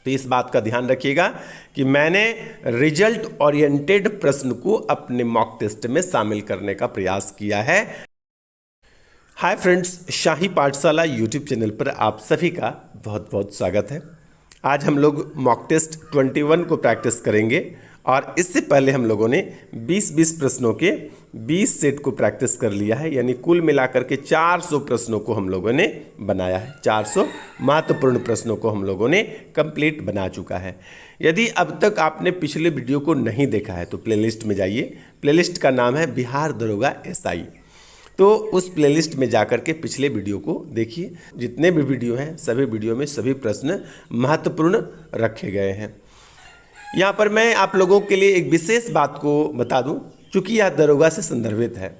तो इस बात का ध्यान रखिएगा कि मैंने रिजल्ट ओरिएंटेड प्रश्न को अपने मॉक टेस्ट में शामिल करने का प्रयास किया है। हाय फ्रेंड्स, शाही पाठशाला यूट्यूब चैनल पर आप सभी का बहुत बहुत स्वागत है। आज हम लोग मॉक टेस्ट 21 को प्रैक्टिस करेंगे और इससे पहले हम लोगों ने 20-20 प्रश्नों के 20 सेट को प्रैक्टिस कर लिया है, यानी कुल मिलाकर के 400 प्रश्नों को हम लोगों ने बनाया है। 400 महत्वपूर्ण प्रश्नों को हम लोगों ने कंप्लीट बना चुका है। यदि अब तक आपने पिछले वीडियो को नहीं देखा है तो प्लेलिस्ट में जाइए। प्लेलिस्ट का नाम है बिहार दरोगा एसआई। तो उस प्लेलिस्ट में जाकर के पिछले वीडियो को देखिए। जितने भी वीडियो हैं सभी वीडियो में सभी प्रश्न महत्वपूर्ण रखे गए हैं। यहाँ पर मैं आप लोगों के लिए एक विशेष बात को बता दूं, चूँकि यह दरोगा से संदर्भित है।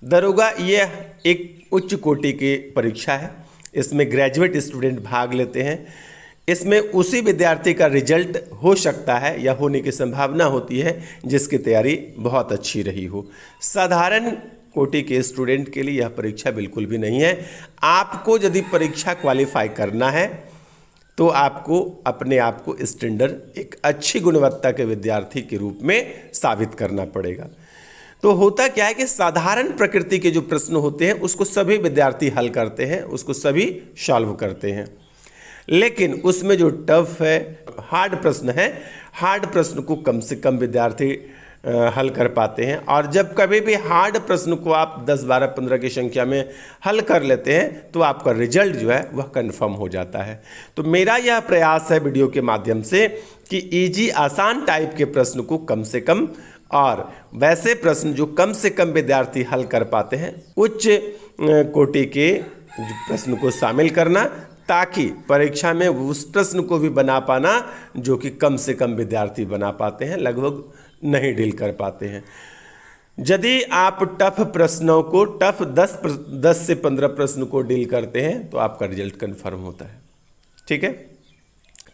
दरोगा यह एक उच्च कोटि की परीक्षा है। इसमें ग्रेजुएट स्टूडेंट भाग लेते हैं। इसमें उसी विद्यार्थी का रिजल्ट हो सकता है या होने की संभावना होती है जिसकी तैयारी बहुत अच्छी रही हो। साधारण कोटि के स्टूडेंट के लिए यह परीक्षा बिल्कुल भी नहीं है। आपको यदि परीक्षा क्वालिफाई करना है तो आपको अपने आप को स्टैंडर्ड एक अच्छी गुणवत्ता के विद्यार्थी के रूप में साबित करना पड़ेगा। तो होता क्या है कि साधारण प्रकृति के जो प्रश्न होते हैं उसको सभी विद्यार्थी हल करते हैं, उसको सभी सॉल्व करते हैं। लेकिन उसमें जो टफ है, हार्ड प्रश्न है, हार्ड प्रश्न को कम से कम विद्यार्थी हल कर पाते हैं। और जब कभी भी हार्ड प्रश्न को आप 10, 12, 15 की संख्या में हल कर लेते हैं तो आपका रिजल्ट जो है वह कंफर्म हो जाता है। तो मेरा यह प्रयास है वीडियो के माध्यम से कि इजी आसान टाइप के प्रश्न को कम से कम और वैसे प्रश्न जो कम से कम विद्यार्थी हल कर पाते हैं उच्च कोटि के प्रश्न को शामिल करना, ताकि परीक्षा में उस प्रश्न को भी बना पाना जो कि कम से कम विद्यार्थी बना पाते हैं, लगभग नहीं डील कर पाते हैं। यदि आप टफ प्रश्नों को टफ 10 से 15 प्रश्न को डील करते हैं तो आपका रिजल्ट कंफर्म होता है। ठीक है,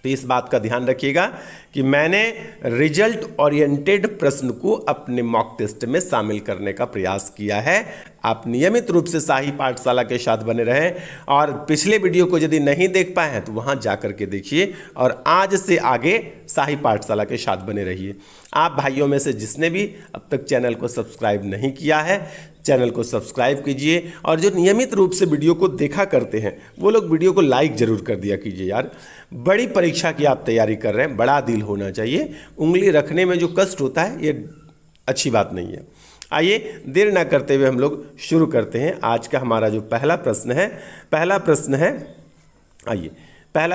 तो इस बात का ध्यान रखिएगा कि मैंने रिजल्ट ओरिएंटेड प्रश्न को अपने मॉक टेस्ट में शामिल करने का प्रयास किया है। आप नियमित रूप से शाही पाठशाला के साथ बने रहें और पिछले वीडियो को यदि नहीं देख पाए हैं तो वहां जाकर के देखिए और आज से आगे शाही पाठशाला के साथ बने रहिए। आप भाइयों में से जिसने भी अब तक चैनल को सब्सक्राइब नहीं किया है, चैनल को सब्सक्राइब कीजिए और जो नियमित रूप से वीडियो को देखा करते हैं वो लोग वीडियो को लाइक जरूर कर दिया कीजिए। यार, बड़ी परीक्षा की आप तैयारी कर रहे हैं, बड़ा दिल होना चाहिए। उंगली रखने में जो कष्ट होता है ये अच्छी बात नहीं है। आइए देर ना करते हुए हम लोग शुरू करते हैं। आज का हमारा जो पहला प्रश्न है पहला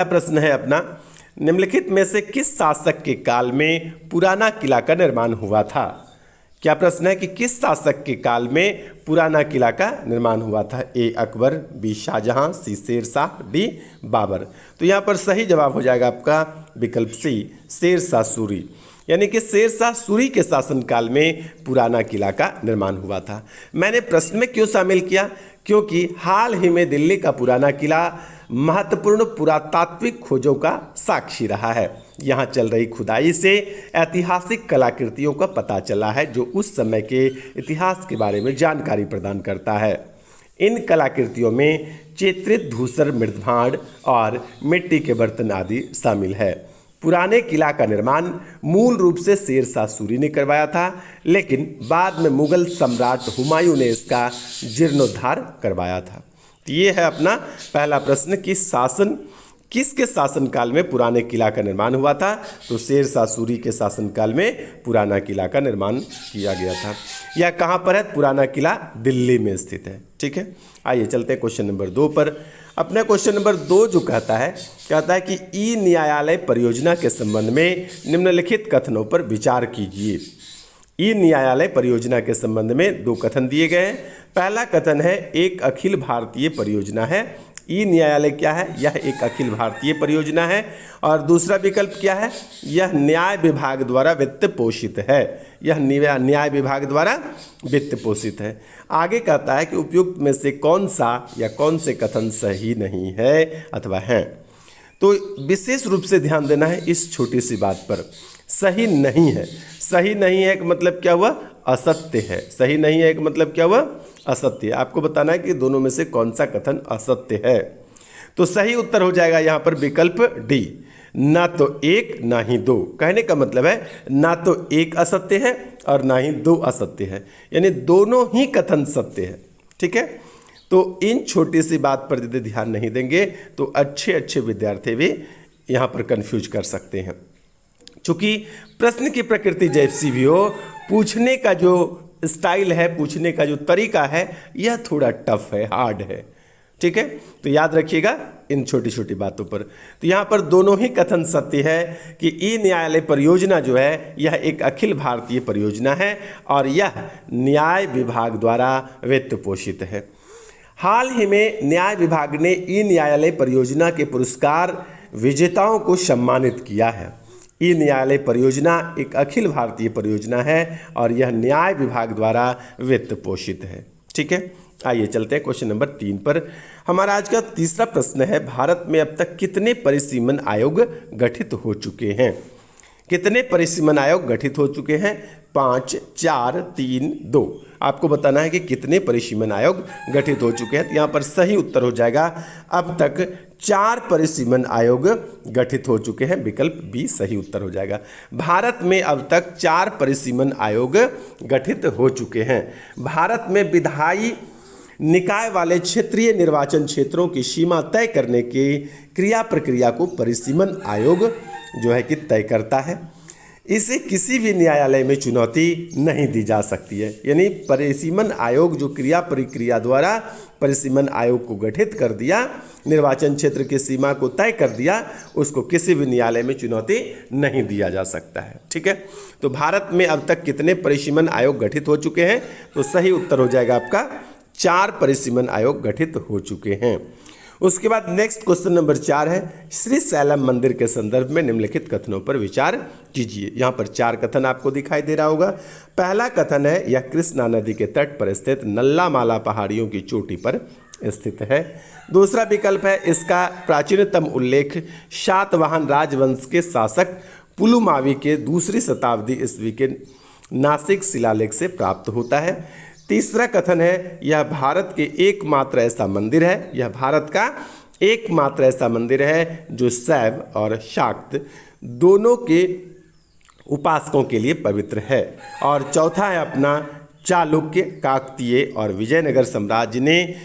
प्रश्न है अपना, निम्नलिखित में से किस शासक के काल में पुराना किला का निर्माण हुआ था? क्या प्रश्न है कि किस शासक के काल में पुराना किला का निर्माण हुआ था? ए अकबर, बी शाहजहां, सी शेरशाह, डी बाबर। तो यहाँ पर सही जवाब हो जाएगा आपका विकल्प सी, शेरशाह सूरी। यानी कि शेरशाह सूरी के शासनकाल में पुराना किला का निर्माण हुआ था। मैंने प्रश्न में क्यों शामिल किया? क्योंकि हाल ही में दिल्ली का पुराना किला महत्वपूर्ण पुरातात्विक खोजों का साक्षी रहा है। यहाँ चल रही खुदाई से ऐतिहासिक कलाकृतियों का पता चला है जो उस समय के इतिहास के बारे में जानकारी प्रदान करता है। इन कलाकृतियों में चित्रित धूसर मृदभांड और मिट्टी के बर्तन आदि शामिल है। पुराने किला का निर्माण मूल रूप से शेरशाह सूरी ने करवाया था, लेकिन बाद में मुगल सम्राट हुमायूं ने इसका जीर्णोद्धार करवाया था। ये है अपना पहला प्रश्न कि किसके शासनकाल में पुराने किला का निर्माण हुआ था? तो शेरशाह सूरी के शासनकाल में पुराना किला का निर्माण किया गया था। यह कहाँ पर है? पुराना किला दिल्ली में स्थित है। ठीक है, आइए चलते हैं क्वेश्चन नंबर 2 पर। अपना क्वेश्चन नंबर 2 जो कहता है कि ई न्यायालय परियोजना के संबंध में निम्नलिखित कथनों पर विचार कीजिए। ई न्यायालय परियोजना के संबंध में 2 कथन दिए गए हैं। पहला कथन है एक अखिल भारतीय परियोजना है। ई न्यायालय क्या है? यह एक अखिल भारतीय परियोजना है। और दूसरा विकल्प क्या है? यह न्याय विभाग द्वारा वित्त पोषित है। यह न्याय विभाग द्वारा वित्त पोषित है। आगे कहता है कि उपयुक्त में से कौन सा या कौन से कथन सही नहीं है अथवा है। तो विशेष रूप से ध्यान देना है इस छोटी सी बात पर। सही नहीं है, सही नहीं है का मतलब क्या हुआ? असत्य है। सही नहीं है का मतलब क्या हुआ? असत्य। आपको बताना है कि दोनों में से कौन सा कथन असत्य है। तो सही उत्तर हो जाएगा यहाँ पर विकल्प डी। ना तो एक ना ही दो। कहने का मतलब है ना तो एक असत्य है और ना ही दो असत्य है, यानी दोनों ही कथन सत्य है। ठीक है, तो इन छोटी सी बात पर यदि ध्यान नहीं देंगे तो अच्छे अच्छे विद्यार्थी भी यहाँ पर कंफ्यूज कर सकते हैं। चूंकि प्रश्न की प्रकृति जैसी भी हो, पूछने का जो स्टाइल है, पूछने का जो तरीका है, यह थोड़ा टफ है, हार्ड है। ठीक है, तो याद रखिएगा इन छोटी छोटी बातों पर। तो यहाँ पर दोनों ही कथन सत्य है कि ई न्यायालय परियोजना जो है यह एक अखिल भारतीय परियोजना है और यह न्याय विभाग द्वारा वित्त पोषित है। हाल ही में न्याय विभाग ने ई न्यायालय परियोजना के पुरस्कार विजेताओं को सम्मानित किया है। ई न्यायालय परियोजना एक अखिल भारतीय परियोजना है और यह न्याय विभाग द्वारा वित्त पोषित है। ठीक है, आइए चलते हैं क्वेश्चन नंबर 3 पर। हमारा आज का तीसरा प्रश्न है, भारत में अब तक कितने परिसीमन आयोग गठित हो चुके हैं? कितने परिसीमन आयोग गठित हो चुके हैं? 5, 4, 3, 2। आपको बताना है कि कितने परिसीमन आयोग गठित हो चुके हैं। तो यहाँ पर सही उत्तर हो जाएगा अब तक 4 परिसीमन आयोग गठित हो चुके हैं। विकल्प बी सही उत्तर हो जाएगा। भारत में अब तक 4 परिसीमन आयोग गठित हो चुके हैं। भारत में विधायी निकाय वाले क्षेत्रीय निर्वाचन क्षेत्रों की सीमा तय करने की क्रिया प्रक्रिया को परिसीमन आयोग जो है कि तय करता है। इसे किसी भी न्यायालय में चुनौती नहीं दी जा सकती है। यानी परिसीमन आयोग जो क्रिया प्रक्रिया द्वारा परिसीमन आयोग को गठित कर दिया, निर्वाचन क्षेत्र की सीमा को तय कर दिया, उसको किसी भी न्यायालय में चुनौती नहीं दिया जा सकता है। ठीक है, तो भारत में अब तक कितने परिसीमन आयोग गठित हो चुके हैं? तो सही उत्तर हो जाएगा आपका 4 परिसीमन आयोग गठित हो चुके हैं। उसके बाद नेक्स्ट क्वेश्चन नंबर 4 है, श्री शैलम मंदिर के संदर्भ में निम्नलिखित कथनों पर विचार कीजिए। यहाँ पर 4 कथन आपको दिखाई दे रहा होगा। पहला कथन है, यह कृष्णा नदी के तट पर स्थित नल्लामाला पहाड़ियों की चोटी पर स्थित है। दूसरा विकल्प है, इसका प्राचीनतम उल्लेख सातवाहन राजवंश के शासक पुलुमावी के 2री शताब्दी ईस्वी के नासिक शिलालेख से प्राप्त होता है। तीसरा कथन है, यह भारत के एकमात्र ऐसा मंदिर है, यह भारत का एकमात्र ऐसा मंदिर है जो शैव और शाक्त दोनों के उपासकों के लिए पवित्र है। और चौथा है अपना, चालुक्य, काकतीय और विजयनगर साम्राज्य ने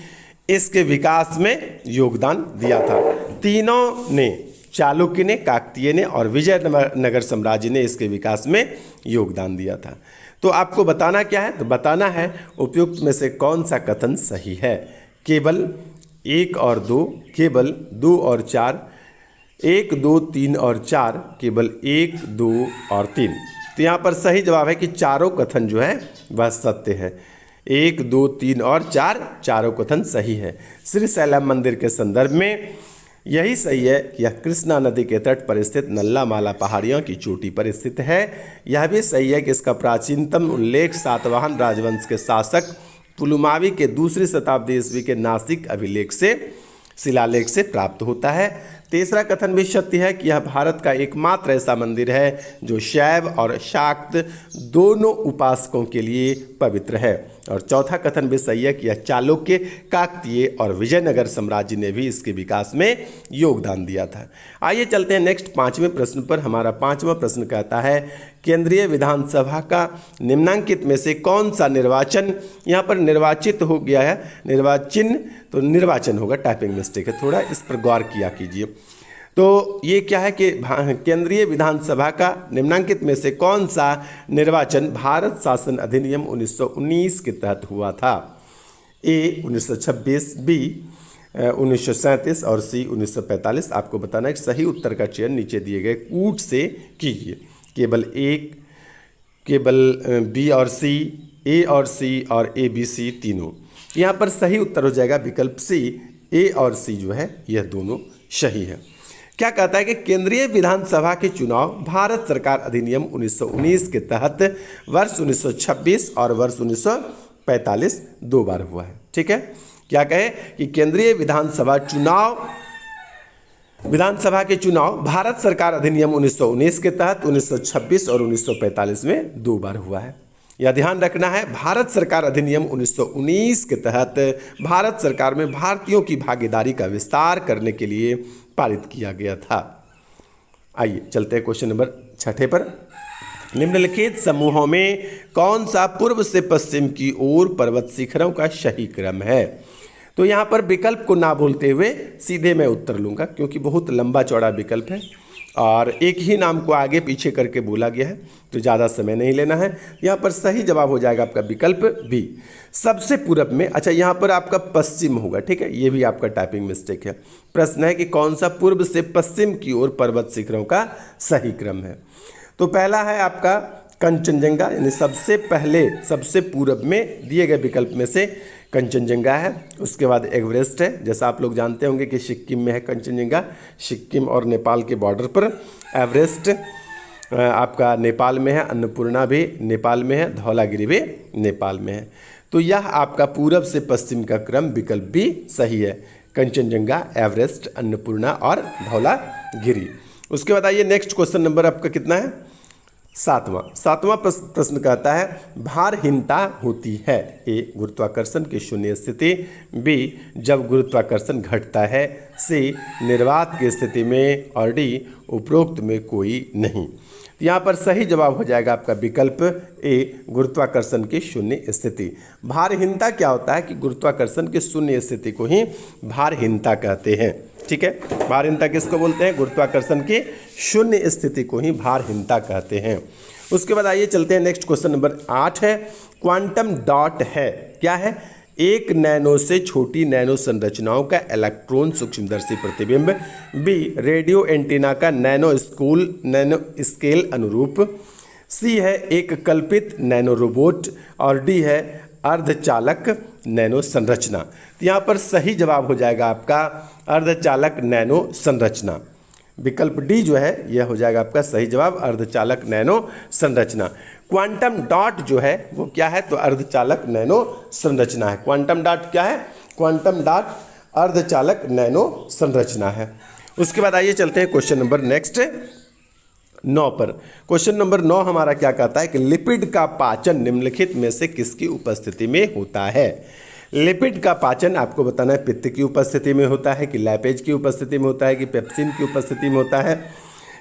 इसके विकास में योगदान दिया था। तीनों ने, चालुक्य ने, काकतीय ने और विजयनगर साम्राज्य ने इसके विकास में योगदान दिया था। तो आपको बताना क्या है? तो बताना है उपयुक्त में से कौन सा कथन सही है। केवल 1 और 2, केवल 2 और 4, 1, 2, 3 और 4, केवल 1, 2 और 3। तो यहाँ पर सही जवाब है कि चारों कथन जो है वह सत्य है। 1, 2, 3 और 4, चारों कथन सही है। श्री शैलम मंदिर के संदर्भ में यही सही है कि यह कृष्णा नदी के तट पर स्थित नल्लामाला पहाड़ियों की चोटी पर स्थित है। यह भी सही है कि इसका प्राचीनतम उल्लेख सातवाहन राजवंश के शासक पुलुमावी के 2री शताब्दी ईस्वी के नासिक अभिलेख से शिलालेख से प्राप्त होता है। तीसरा कथन भी सत्य है कि यह भारत का एकमात्र ऐसा मंदिर है जो शैव और शाक्त दोनों उपासकों के लिए पवित्र है। और चौथा कथन भी सही है कि यह चालुक्य, काकतीय और विजयनगर साम्राज्य ने भी इसके विकास में योगदान दिया था। आइए चलते हैं नेक्स्ट 5वें प्रश्न पर। हमारा 5वां प्रश्न कहता है, केंद्रीय विधानसभा का निम्नांकित में से कौन सा निर्वाचन, यहाँ पर निर्वाचित हो गया है, निर्वाचन तो निर्वाचन होगा, टाइपिंग मिस्टेक है थोड़ा, इस पर गौर किया कीजिए। तो ये क्या है कि केंद्रीय विधानसभा का निम्नांकित में से कौन सा निर्वाचन भारत शासन अधिनियम 1919 के तहत हुआ था? ए 1926, बी 1937 और सी 1945। आपको बताना है कि सही उत्तर का चयन नीचे दिए गए कूट से कीजिए। केवल एक, केवल बी और सी, ए और सी और ए बी सी तीनों। यहाँ पर सही उत्तर हो जाएगा विकल्प सी, ए और सी जो है यह दोनों सही है। क्या कहता है कि केंद्रीय विधानसभा के चुनाव भारत सरकार अधिनियम 1919 के तहत वर्ष 1926 और वर्ष 1945 दो बार हुआ है। ठीक है, क्या कहे कि केंद्रीय विधानसभा के चुनाव भारत सरकार अधिनियम 1919 के तहत 1926 और 1945 में दो बार हुआ है। यह ध्यान रखना है, भारत सरकार अधिनियम 1919 के तहत भारत सरकार में भारतीयों की भागीदारी का विस्तार करने के लिए पारित किया गया था। आइए चलते हैं क्वेश्चन नंबर 6 पर। निम्नलिखित समूहों में कौन सा पूर्व से पश्चिम की ओर पर्वत शिखरों का सही क्रम है? तो यहाँ पर विकल्प को ना बोलते हुए सीधे मैं उत्तर लूँगा, क्योंकि बहुत लंबा चौड़ा विकल्प है और एक ही नाम को आगे पीछे करके बोला गया है, तो ज़्यादा समय नहीं लेना है। यहाँ पर सही जवाब हो जाएगा आपका विकल्प बी, सबसे पूरब में। अच्छा, यहाँ पर आपका पश्चिम होगा, ठीक है, ये भी आपका टाइपिंग मिस्टेक है। प्रश्न है कि कौन सा पूर्व से पश्चिम की ओर पर्वत शिखरों का सही क्रम है? तो पहला है आपका कंचनजंगा, यानी सबसे पहले सबसे पूरब में दिए गए विकल्प में से कंचनजंगा है। उसके बाद एवरेस्ट है, जैसा आप लोग जानते होंगे कि सिक्किम में है कंचनजंगा, सिक्किम और नेपाल के बॉर्डर पर। एवरेस्ट आपका नेपाल में है, अन्नपूर्णा भी नेपाल में है, धौलागिरी भी नेपाल में है। तो यह आपका पूरब से पश्चिम का क्रम विकल्प भी सही है, कंचनजंगा, एवरेस्ट, अन्नपूर्णा और धौलागिरी। उसके बाद आइए नेक्स्ट क्वेश्चन नंबर आपका कितना है? सातवां प्रश्न कहता है भारहीनता होती है ए, गुरुत्वाकर्षण की शून्य स्थिति, बी, जब गुरुत्वाकर्षण घटता है, सी, निर्वात की स्थिति में, और डी, उपरोक्त में कोई नहीं। यहाँ पर सही जवाब हो जाएगा आपका विकल्प ए, गुरुत्वाकर्षण की शून्य स्थिति। भारहीनता क्या होता है कि गुरुत्वाकर्षण की शून्य स्थिति को ही भारहीनता कहते हैं, ठीक है। भारहीनता किसको बोलते हैं? गुरुत्वाकर्षण की शून्य स्थिति को ही भारहीनता कहते हैं। उसके बाद आइए चलते हैं नेक्स्ट क्वेश्चन नंबर 8 है, क्वांटम डॉट है, क्या है? एक नैनो से छोटी नैनो संरचनाओं का इलेक्ट्रॉन सूक्ष्मदर्शी प्रतिबिंब, बी, रेडियो एंटीना का नैनो स्केल अनुरूप, सी है एक कल्पित नैनो रोबोट, और डी है अर्धचालक नैनो संरचना। तो यहाँ पर सही जवाब हो जाएगा आपका अर्धचालक नैनो संरचना। विकल्प डी जो है यह हो जाएगा आपका सही जवाब, अर्धचालक नैनो संरचना। क्वांटम डॉट जो है वो क्या है? तो अर्धचालक नैनो संरचना है। क्वांटम डॉट क्या है? क्वांटम डॉट अर्धचालक नैनो संरचना है। उसके बाद आइए चलते हैं क्वेश्चन नंबर नेक्स्ट 9 पर। क्वेश्चन नंबर 9 हमारा क्या कहता है कि लिपिड का पाचन निम्नलिखित में से किसकी उपस्थिति में होता है? लिपिड का पाचन आपको बताना है पित्त की उपस्थिति में होता है, कि लैपेज की उपस्थिति में होता है, कि पेप्सिन की उपस्थिति में होता है,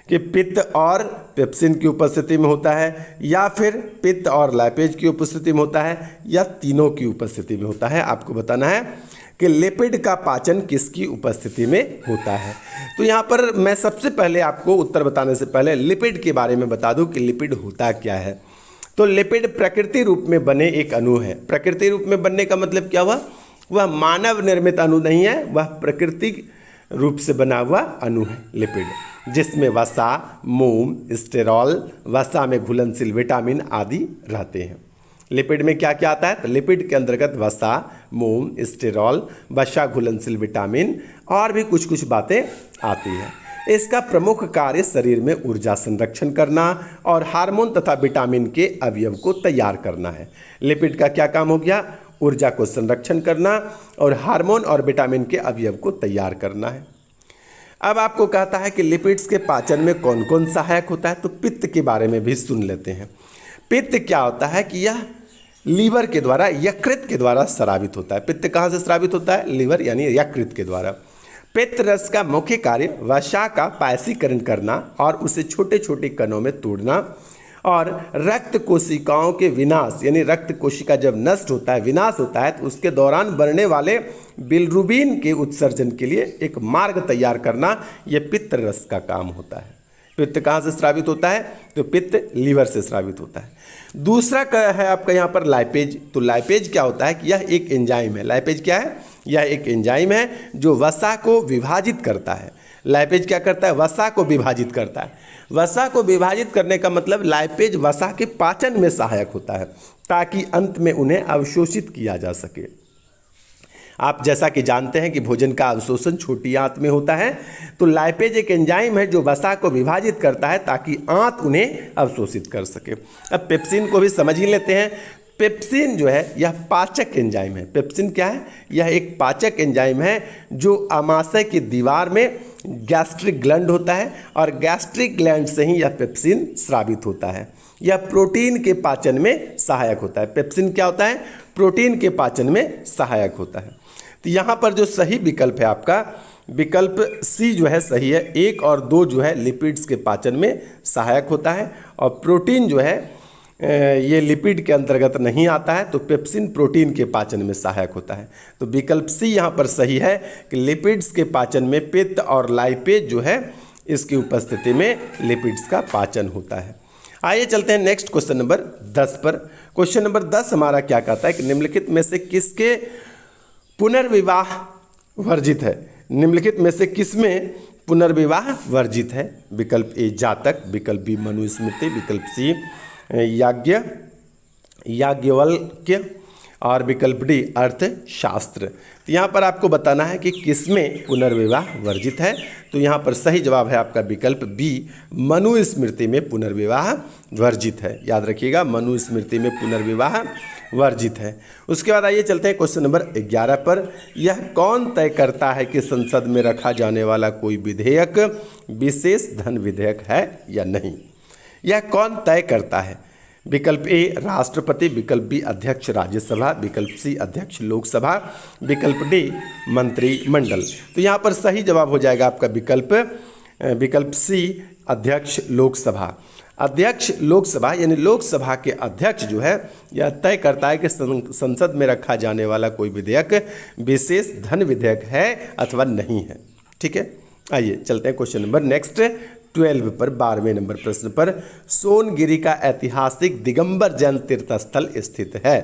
कि पित्त और पेप्सिन की उपस्थिति में होता है, या फिर पित्त और लैपेज की उपस्थिति में होता है, या तीनों की उपस्थिति में होता है। आपको बताना है कि लिपिड का पाचन किसकी उपस्थिति में होता है। तो यहाँ पर मैं सबसे पहले आपको उत्तर बताने से पहले लिपिड के बारे में बता दूं कि लिपिड होता क्या है। तो लिपिड प्रकृति रूप में बने एक अणु है। प्रकृति रूप में बनने का मतलब क्या हुआ? वह मानव निर्मित अणु नहीं है, वह प्राकृतिक रूप से बना हुआ अणु है लिपिड, जिसमें वसा, मोम, स्टेरॉल, वसा में घुलनशील विटामिन आदि रहते हैं। लिपिड में क्या क्या आता है? तो लिपिड के अंतर्गत वसा, मोम, स्टेरॉल, वसा, घुलनशील विटामिन और भी कुछ कुछ बातें आती हैं। इसका प्रमुख कार्य शरीर में ऊर्जा संरक्षण करना और हार्मोन तथा विटामिन के अवयव को तैयार करना है। लिपिड का क्या काम हो गया? ऊर्जा को संरक्षण करना और हार्मोन और विटामिन के अवयव को तैयार करना है। अब आपको कहता है कि लिपिड्स के पाचन में कौन कौन सहायक होता है, तो पित्त के बारे में भी सुन लेते हैं। पित्त क्या होता है कि यह लीवर के द्वारा, यकृत के द्वारा स्रावित होता है। पित्त कहाँ से स्रावित होता है? लीवर यानी यकृत के द्वारा। पित्त रस का मुख्य कार्य वसा का पायसीकरण करना और उसे छोटे छोटे कणों में तोड़ना और रक्त कोशिकाओं के विनाश, यानी रक्त कोशिका जब नष्ट होता है, विनाश होता है, तो उसके दौरान बनने वाले बिलिरुबिन के उत्सर्जन के लिए एक मार्ग तैयार करना, यह पित्त रस का काम होता है। पित्त कहाँ से स्रावित होता है? तो पित्त लीवर से स्रावित होता है। दूसरा है आपका यहाँ पर लाइपेज। तो लाइपेज क्या होता है कि यह एक एंजाइम है। लाइपेज क्या है? यह एक एंजाइम है जो वसा को विभाजित करता है। लाइपेज क्या करता है? वसा को विभाजित करता है। वसा को विभाजित करने का मतलब लाइपेज वसा के पाचन में सहायक होता है, ताकि अंत में उन्हें अवशोषित किया जा सके। आप जैसा कि जानते हैं कि भोजन का अवशोषण छोटी आंत में होता है, तो लाइपेज एक एंजाइम है जो वसा को विभाजित करता है ताकि आंत उन्हें अवशोषित कर सके। अब पेप्सिन को भी समझ ही लेते हैं। पेप्सिन जो है यह पाचक एंजाइम है। पेप्सिन क्या है? यह एक पाचक एंजाइम है जो आमाशय की दीवार में गैस्ट्रिक ग्लैंड होता है और गैस्ट्रिक ग्लैंड से ही यह पेप्सिन स्रावित होता है। यह प्रोटीन के पाचन में सहायक होता है। पेप्सिन क्या होता है? प्रोटीन के पाचन में सहायक होता है। तो यहाँ पर जो सही विकल्प है आपका विकल्प सी जो है सही है। 1 और 2 जो है लिपिड्स के पाचन में सहायक होता है, और प्रोटीन जो है ये लिपिड के अंतर्गत नहीं आता है, तो पेप्सिन प्रोटीन के पाचन में सहायक होता है। तो विकल्प सी यहाँ पर सही है कि लिपिड्स के पाचन में पित्त और लाइपेज जो है इसकी उपस्थिति में लिपिड्स का पाचन होता है। आइए चलते हैं नेक्स्ट क्वेश्चन नंबर 10 पर। क्वेश्चन नंबर 10 हमारा क्या कहता है कि निम्नलिखित में से किसके पुनर्विवाह वर्जित है। निम्नलिखित में से किसमें पुनर्विवाह वर्जित है। विकल्प ए जातक, विकल्प बी मनुस्मृति, विकल्प सी याज्ञवल्क्य और विकल्प डी अर्थशास्त्र। तो यहाँ पर आपको बताना है कि किसमें पुनर्विवाह वर्जित है। तो यहाँ पर सही जवाब है आपका विकल्प बी मनुस्मृति में पुनर्विवाह वर्जित है। याद रखिएगा, मनुस्मृति में पुनर्विवाह वर्जित है। उसके बाद आइए चलते हैं क्वेश्चन नंबर 11 पर। यह कौन तय करता है कि संसद में रखा जाने वाला कोई विधेयक विशेष धन विधेयक है या नहीं। यह कौन तय करता है। विकल्प ए राष्ट्रपति, विकल्प बी अध्यक्ष राज्यसभा, विकल्प सी अध्यक्ष लोकसभा, विकल्प डी मंत्रिमंडल। तो यहाँ पर सही जवाब हो जाएगा आपका विकल्प सी अध्यक्ष लोकसभा। अध्यक्ष लोकसभा यानी लोकसभा के अध्यक्ष जो है यह तय करता है कि संसद में रखा जाने वाला कोई विधेयक विशेष धन विधेयक है अथवा नहीं है। ठीक है, आइए चलते हैं क्वेश्चन नंबर नेक्स्ट 12 पर, 12वें नंबर प्रश्न पर। सोनगिरी का ऐतिहासिक दिगंबर जैन तीर्थ स्थल स्थित है।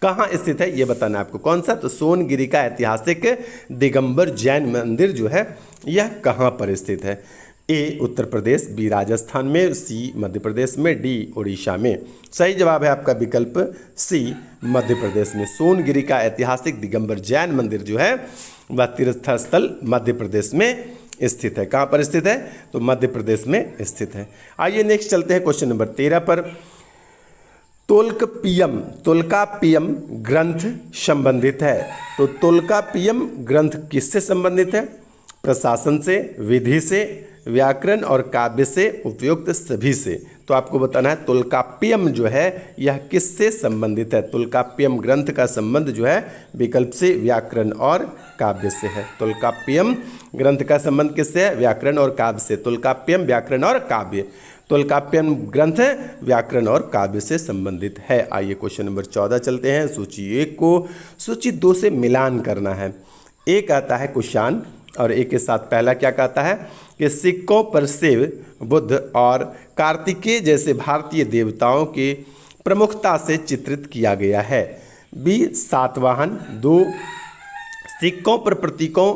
कहाँ स्थित है ये बताना है आपको। कौन सा। तो सोनगिरी का ऐतिहासिक दिगंबर जैन मंदिर जो है यह कहाँ पर स्थित है। ए उत्तर प्रदेश, बी राजस्थान में, सी मध्य प्रदेश में, डी उड़ीसा में। सही जवाब है आपका विकल्प सी मध्य प्रदेश में। सोनगिरी का ऐतिहासिक दिगंबर जैन मंदिर जो है वह तीर्थ स्थल मध्य प्रदेश में स्थित है। कहाँ पर स्थित है। तो मध्य प्रदेश में स्थित है। आइए नेक्स्ट चलते हैं क्वेश्चन नंबर 13 पर। तोल्काप्पियम ग्रंथ संबंधित है। तो तोल्काप्पियम ग्रंथ किससे संबंधित है। प्रशासन से, विधि से, व्याकरण और काव्य से, उपयुक्त सभी से। तो आपको बताना है तोल्काप्पियम जो है यह किससे संबंधित है। तोल्काप्पियम ग्रंथ का संबंध जो है विकल्प से व्याकरण और काव्य से है। तोल्काप्पियम ग्रंथ का संबंध किससे है। व्याकरण और काव्य से। तोल्काप्पियम व्याकरण और काव्य। तोल्काप्पियम ग्रंथ व्याकरण और काव्य से संबंधित है। आइए क्वेश्चन नंबर 14 चलते हैं। सूची 1 को सूची 2 से मिलान करना है। एक आता है कुषाण और एक के साथ पहला क्या कहता है कि सिक्कों पर शिव, बुद्ध और कार्तिकेय जैसे भारतीय देवताओं के प्रमुखता से चित्रित किया गया है। बी सातवाहन। 2 सिक्कों पर प्रतीकों,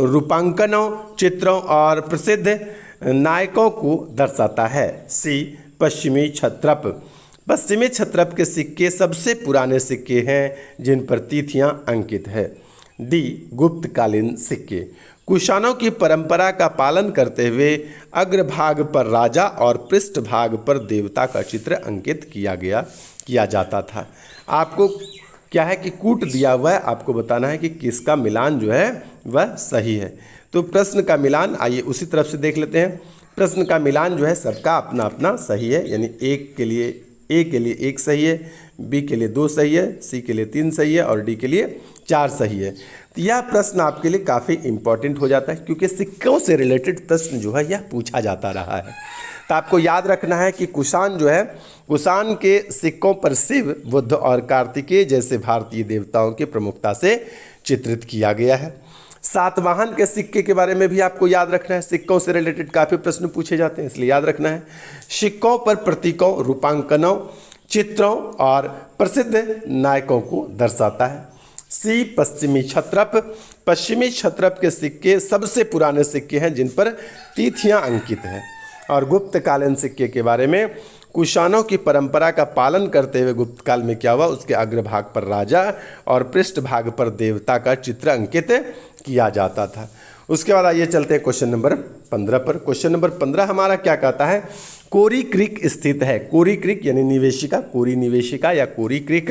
रूपांकनों, चित्रों और प्रसिद्ध नायकों को दर्शाता है। सी पश्चिमी क्षत्रप। पश्चिमी क्षत्रप के सिक्के सबसे पुराने सिक्के हैं जिन पर तिथियां अंकित है। डी गुप्तकालीन सिक्के। कुषाणों की परंपरा का पालन करते हुए अग्रभाग पर राजा और पृष्ठभाग पर देवता का चित्र अंकित किया जाता था। आपको क्या है कि कूट दिया हुआ है, आपको बताना है कि किसका मिलान जो है वह सही है। तो प्रश्न का मिलान आइए उसी तरफ से देख लेते हैं। प्रश्न का मिलान जो है सबका अपना अपना सही है, यानी ए के लिए 1 सही है, बी के लिए 2 सही है, सी के लिए 3 सही है और डी के लिए 4 सही है। तो यह प्रश्न आपके लिए काफ़ी इंपॉर्टेंट हो जाता है क्योंकि सिक्कों से रिलेटेड प्रश्न जो है यह पूछा जाता रहा है। तो आपको याद रखना है कि कुषाण जो है, कुषाण के सिक्कों पर शिव, बुद्ध और कार्तिकेय जैसे भारतीय देवताओं की प्रमुखता से चित्रित किया गया है। सातवाहन के सिक्के के बारे में भी आपको याद रखना है। सिक्कों से रिलेटेड काफ़ी प्रश्न पूछे जाते हैं, इसलिए याद रखना है। सिक्कों पर प्रतीकों, रूपांकनों, चित्रों और प्रसिद्ध नायकों को दर्शाता है। सी पश्चिमी क्षत्रप। पश्चिमी क्षत्रप के सिक्के सबसे पुराने सिक्के हैं जिन पर तिथियां अंकित हैं। और गुप्तकालीन सिक्के के बारे में कुषाणों की परंपरा का पालन करते हुए गुप्तकाल में क्या हुआ, उसके अग्रभाग पर राजा और पृष्ठभाग पर देवता का चित्र अंकित किया जाता था। उसके बाद आइए चलते हैं क्वेश्चन नंबर 15 पर। क्वेश्चन नंबर 15 हमारा क्या कहता है। कोरी क्रीक स्थित है। कोरी क्रीक यानी निवेशिका, कोरी निवेशिका या कोरी क्रीक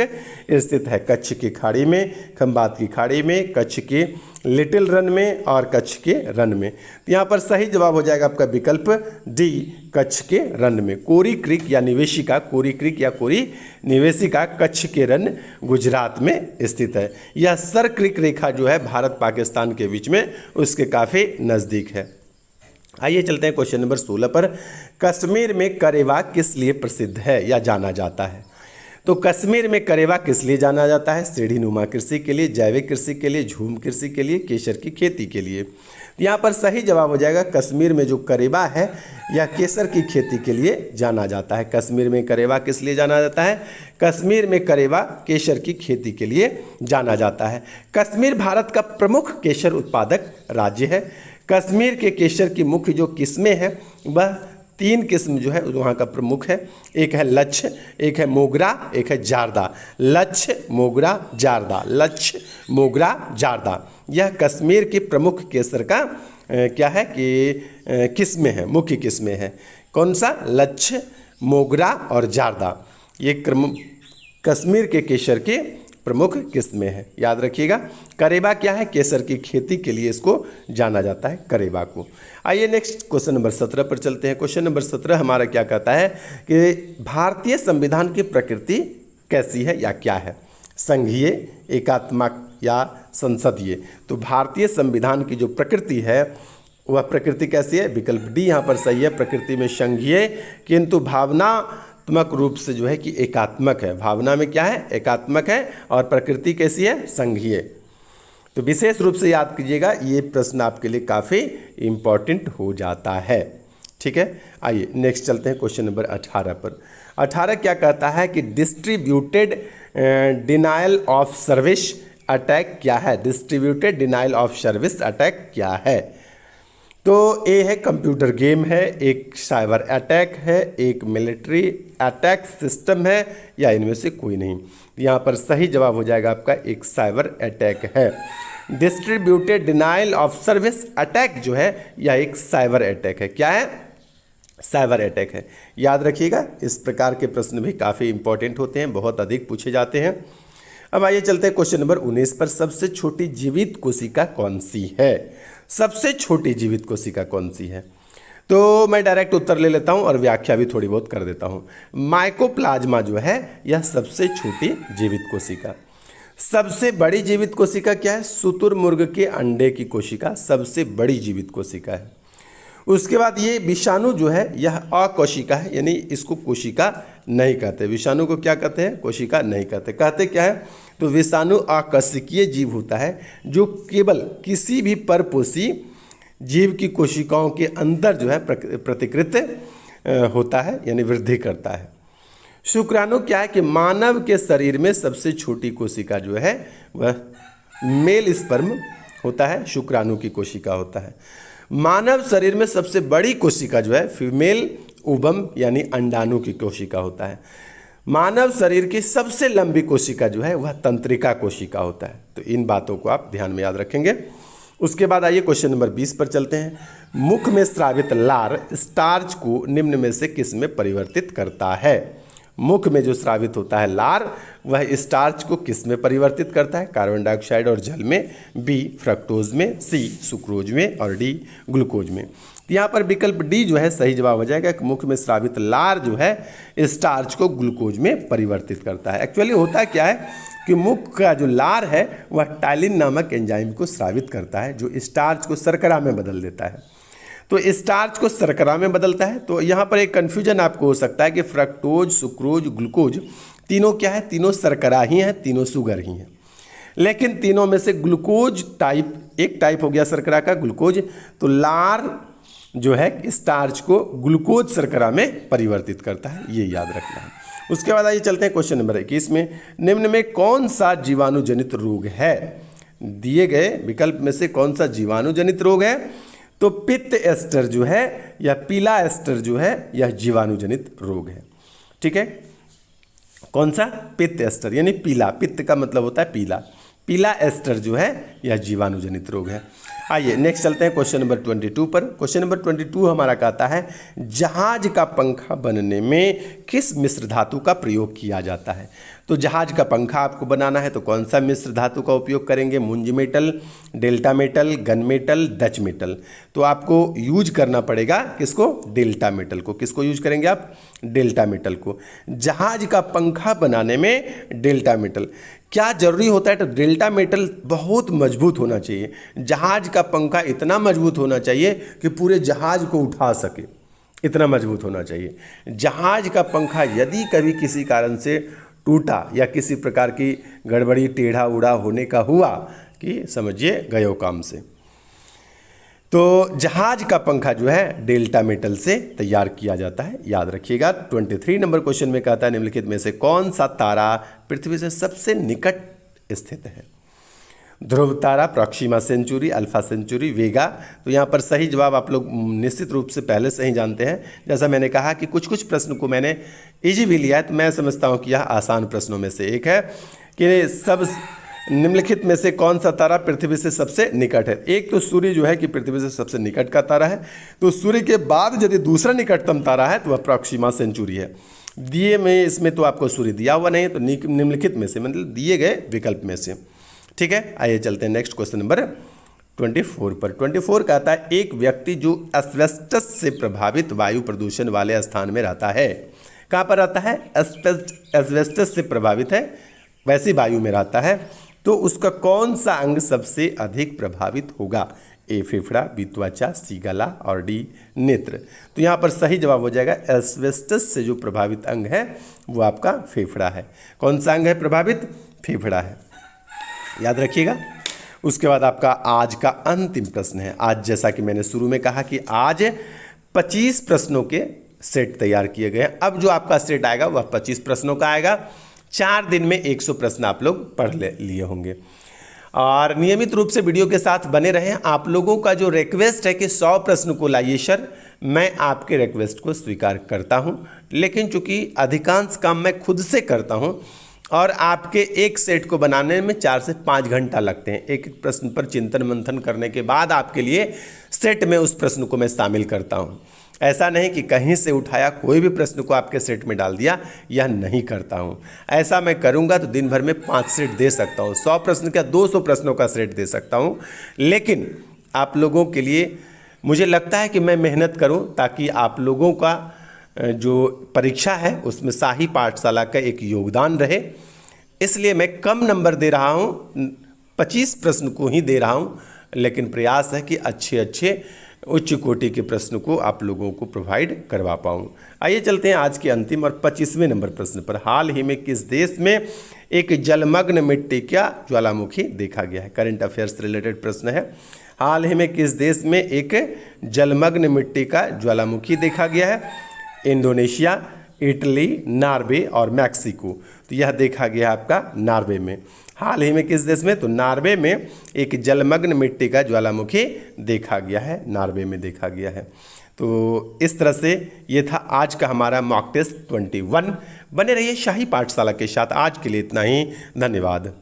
स्थित है कच्छ की खाड़ी में, खंबात की खाड़ी में, कच्छ के लिटिल रन में और कच्छ के रन में। तो यहाँ पर सही जवाब हो जाएगा आपका विकल्प डी, कच्छ के रन में। कोरी क्रीक या निवेशिका, कोरी क्रीक या कोरी निवेशिका कच्छ के रन गुजरात में स्थित है। यह सर क्रीक रेखा जो है भारत पाकिस्तान के बीच में उसके काफ़ी नज़दीक है। आइए चलते हैं क्वेश्चन नंबर 16 पर। कश्मीर में करेवा किस लिए प्रसिद्ध है या जाना जाता है? तो कश्मीर में करेवा किस लिए जाना जाता है? सीढ़ी नुमा कृषि के लिए, जैविक कृषि के लिए, झूम कृषि के लिए, केसर की खेती के लिए। यहाँ पर सही जवाब हो जाएगा कश्मीर में जो करेवा है यह केसर की खेती के लिए जाना जाता है। कश्मीर में करेवा किस लिए जाना जाता है? कश्मीर में करेवा केसर की खेती के लिए जाना जाता है। कश्मीर भारत का प्रमुख केसर उत्पादक राज्य है। कश्मीर के केसर की मुख्य जो किस्में हैं वह 3 किस्म जो है वहाँ का प्रमुख है। एक है लच्छ, एक है मोगरा, एक है जारदा। लच्छ, मोगरा, जारदा, लच्छ, मोगरा, जारदा, यह कश्मीर की प्रमुख केसर का क्या है कि किस्में हैं, मुख्य किस्में हैं। कौन सा? लच्छ, मोगरा और जारदा, ये कश्मीर के केसर के प्रमुख किस्में हैं। याद रखिएगा। करेवा क्या है? केसर की खेती के लिए इसको जाना जाता है, करेवा को। आइए नेक्स्ट क्वेश्चन नंबर 17 पर चलते हैं। क्वेश्चन नंबर 17 हमारा क्या कहता है कि भारतीय संविधान की प्रकृति कैसी है या क्या है? संघीय, एकात्मक या संसदीय? तो भारतीय संविधान की जो प्रकृति है वह प्रकृति कैसी है? विकल्प डी यहाँ पर सही है। प्रकृति में संघीय, किंतु भावनात्मक रूप से जो है कि एकात्मक है। भावना में क्या है? एकात्मक है। और प्रकृति कैसी है? संघीय। तो विशेष रूप से याद कीजिएगा, ये प्रश्न आपके लिए काफ़ी इम्पॉर्टेंट हो जाता है। ठीक है, आइए नेक्स्ट चलते हैं क्वेश्चन नंबर 18 पर। 18 क्या कहता है कि distributed denial of service attack क्या है? Distributed denial of service attack क्या है? तो ए है कंप्यूटर गेम है, एक साइबर अटैक है, एक मिलिट्री अटैक सिस्टम है, या इनमें से कोई नहीं। यहाँ पर सही जवाब हो जाएगा आपका एक साइबर अटैक है। Distributed denial of service attack जो है यह एक साइबर अटैक है। क्या है? साइबर अटैक है। याद रखिएगा, इस प्रकार के प्रश्न भी काफ़ी इंपॉर्टेंट होते हैं, बहुत अधिक पूछे जाते हैं। अब आइए चलते हैं क्वेश्चन नंबर 19 पर। सबसे छोटी जीवित कोशिका कौन सी है? सबसे छोटी जीवित कोशिका कौन सी है? तो मैं डायरेक्ट उत्तर ले लेता हूं और व्याख्या भी थोड़ी बहुत कर देता हूं। माइकोप्लाज्मा जो है यह सबसे छोटी जीवित कोशिका। सबसे बड़ी जीवित कोशिका क्या है? शुतुरमुर्ग के अंडे की कोशिका सबसे बड़ी जीवित कोशिका है। उसके बाद ये विषाणु जो है यह अकोशिका है, यानी इसको कोशिका नहीं कहते। विषाणु को क्या कहते हैं? कोशिका नहीं कहते। कहते क्या है? तो विषाणु आकस्मिकीय जीव होता है जो केवल किसी भी परपोषी जीव की कोशिकाओं के अंदर जो है प्रतिकृत होता है, यानी वृद्धि करता है। शुक्राणु क्या है कि मानव के शरीर में सबसे छोटी कोशिका जो है वह मेल स्पर्म होता है, शुक्राणु की कोशिका होता है। मानव शरीर में सबसे बड़ी कोशिका जो है फीमेल ओवम यानी अंडाणु की कोशिका होता है। मानव शरीर की सबसे लंबी कोशिका जो है वह तंत्रिका कोशिका होता है। तो इन बातों को आप ध्यान में याद रखेंगे। उसके बाद आइए क्वेश्चन नंबर 20 पर चलते हैं। मुख में स्रावित लार स्टार्च को निम्न में से किस में परिवर्तित करता है? मुख में जो स्रावित होता है लार वह स्टार्च को किस में परिवर्तित करता है? कार्बन डाइऑक्साइड और जल में, बी फ्रक्टोज में, सी सुक्रोज में और डी ग्लूकोज में। यहाँ पर विकल्प डी जो है सही जवाब हो जाएगा कि मुख में स्रावित लार जो है स्टार्च को ग्लूकोज में परिवर्तित करता है। एक्चुअली होता क्या है कि मुख का जो लार है वह टाइलिन नामक एंजाइम को स्रावित करता है जो स्टार्च को शर्करा में बदल देता है। तो स्टार्च को शर्करा में बदलता है। तो यहाँ पर एक कन्फ्यूजन आपको हो सकता है कि फ्रक्टोज, सुक्रोज, ग्लूकोज तीनों क्या है? तीनों शर्करा ही हैं, तीनों शुगर ही हैं। लेकिन तीनों में से ग्लूकोज टाइप, एक टाइप हो गया शर्करा का ग्लूकोज, तो लार जो है स्टार्च को ग्लूकोज शर्करा में परिवर्तित करता है, ये याद रखना है। उसके बाद आइए चलते हैं क्वेश्चन नंबर 21 में। निम्न में कौन सा जीवाणु जनित रोग है? दिए गए विकल्प में से कौन सा जीवाणु जनित रोग है? तो पित्त एस्टर जो है या पीला एस्टर जो है यह जीवाणु जनित रोग है। ठीक है, कौन सा? पित्त एस्टर यानी पीला। पित्त का मतलब होता है पीला, पीला एस्टर जो है यह जीवाणुजनित रोग है। आइए नेक्स्ट चलते हैं क्वेश्चन नंबर 22 पर। क्वेश्चन नंबर 22 हमारा कहता है जहाज का पंखा बनने में किस मिश्र धातु का प्रयोग किया जाता है। तो जहाज का पंखा आपको बनाना है तो कौन सा मिश्र धातु का उपयोग करेंगे? मुंज metal, delta metal, gun metal, Dutch metal. तो आपको यूज करना पड़ेगा किसको? डेल्टा मेटल को। किसको यूज करेंगे आप? डेल्टा मेटल को। जहाज का पंखा बनाने में डेल्टा मेटल क्या जरूरी होता है? तो डेल्टा मेटल बहुत मजबूत होना चाहिए। जहाज का पंखा इतना मजबूत होना चाहिए कि पूरे जहाज को उठा सके, इतना मजबूत होना चाहिए। जहाज का पंखा यदि कभी किसी कारण से टूटा या किसी प्रकार की गड़बड़ी टेढ़ा उड़ा होने का हुआ कि समझिए गयो काम से। तो जहाज का पंखा जो है डेल्टा मेटल से तैयार किया जाता है, याद रखिएगा। 23 नंबर क्वेश्चन में कहता है निम्नलिखित में से कौन सा तारा पृथ्वी से सबसे निकट स्थित है? ध्रुव तारा, प्रॉक्सिमा सेंचुरी, अल्फा सेंचुरी, वेगा। तो यहाँ पर सही जवाब आप लोग निश्चित रूप से पहले से ही जानते हैं। जैसा मैंने कहा कि कुछ कुछ प्रश्न को मैंने इजी भी लिया है, तो मैं समझता हूँ कि यह आसान प्रश्नों में से एक है कि सब निम्नलिखित में से कौन सा तारा पृथ्वी से सबसे निकट है। एक तो सूर्य जो है कि पृथ्वी से सबसे निकट का तारा है, तो सूर्य के बाद यदि दूसरा निकटतम तारा है तो वह प्रॉक्सिमा सेंचुरी है। दिए में इसमें तो आपको सूर्य दिया हुआ नहीं है, तो निम्नलिखित में से मतलब दिए गए विकल्प में से, ठीक है। आइए चलते हैं नेक्स्ट क्वेश्चन नंबर 24 पर। 24 कहता है एक व्यक्ति जो एस्बेस्टस से प्रभावित वायु प्रदूषण वाले स्थान में रहता है। कहाँ पर रहता है? एस्बेस्टस से प्रभावित है वैसी वायु में रहता है, तो उसका कौन सा अंग सबसे अधिक प्रभावित होगा? ए फेफड़ा, बी त्वचा, सी गला और डी नेत्र। तो यहाँ पर सही जवाब हो जाएगा एस्बेस्टस से जो प्रभावित अंग है वो आपका फेफड़ा है। कौन सा अंग है प्रभावित? फेफड़ा है, याद रखिएगा। उसके बाद आपका आज का अंतिम प्रश्न है। आज जैसा कि मैंने शुरू में कहा कि आज 25 प्रश्नों के सेट तैयार किए गए हैं। अब जो आपका सेट आएगा वह 25 प्रश्नों का आएगा। 4 दिन में 100 प्रश्न आप लोग पढ़ लिए होंगे और नियमित रूप से वीडियो के साथ बने रहें। आप लोगों का जो रिक्वेस्ट है कि 100 प्रश्न को लाइए सर, मैं आपके रिक्वेस्ट को स्वीकार करता हूं, लेकिन चूंकि अधिकांश काम मैं खुद से करता हूं और आपके एक सेट को बनाने में 4 से 5 घंटा लगते हैं। एक एक प्रश्न पर चिंतन मंथन करने के बाद आपके लिए सेट में उस प्रश्न को मैं शामिल करता हूं। ऐसा नहीं कि कहीं से उठाया कोई भी प्रश्न को आपके सेट में डाल दिया, यह नहीं करता हूं। ऐसा मैं करूंगा तो दिन भर में 5 सेट दे सकता हूं, 100 प्रश्न का 200 प्रश्नों का सेट दे सकता हूं। लेकिन आप लोगों के लिए मुझे लगता है कि मैं मेहनत करूं ताकि आप लोगों का जो परीक्षा है उसमें शाही पाठशाला का एक योगदान रहे। इसलिए मैं कम नंबर दे रहा हूं, 25 प्रश्न को ही दे रहा हूं, लेकिन प्रयास है कि अच्छे अच्छे उच्च कोटि के प्रश्न को आप लोगों को प्रोवाइड करवा पाऊँ। आइए चलते हैं आज के अंतिम और 25वें नंबर प्रश्न पर। हाल ही में किस देश में एक जलमग्न मिट्टी का ज्वालामुखी देखा गया है? करंट अफेयर से रिलेटेड प्रश्न है। हाल ही में किस देश में एक जलमग्न मिट्टी का ज्वालामुखी देखा गया है? इंडोनेशिया, इटली, नॉर्वे और मैक्सिको। तो यह देखा गया आपका नॉर्वे में। हाल ही में किस देश में? तो नॉर्वे में एक जलमग्न मिट्टी का ज्वालामुखी देखा गया है, नॉर्वे में देखा गया है। तो इस तरह से ये था आज का हमारा मॉक टेस्ट 21। बने रहिए शाही पाठशाला के साथ। आज के लिए इतना ही, धन्यवाद।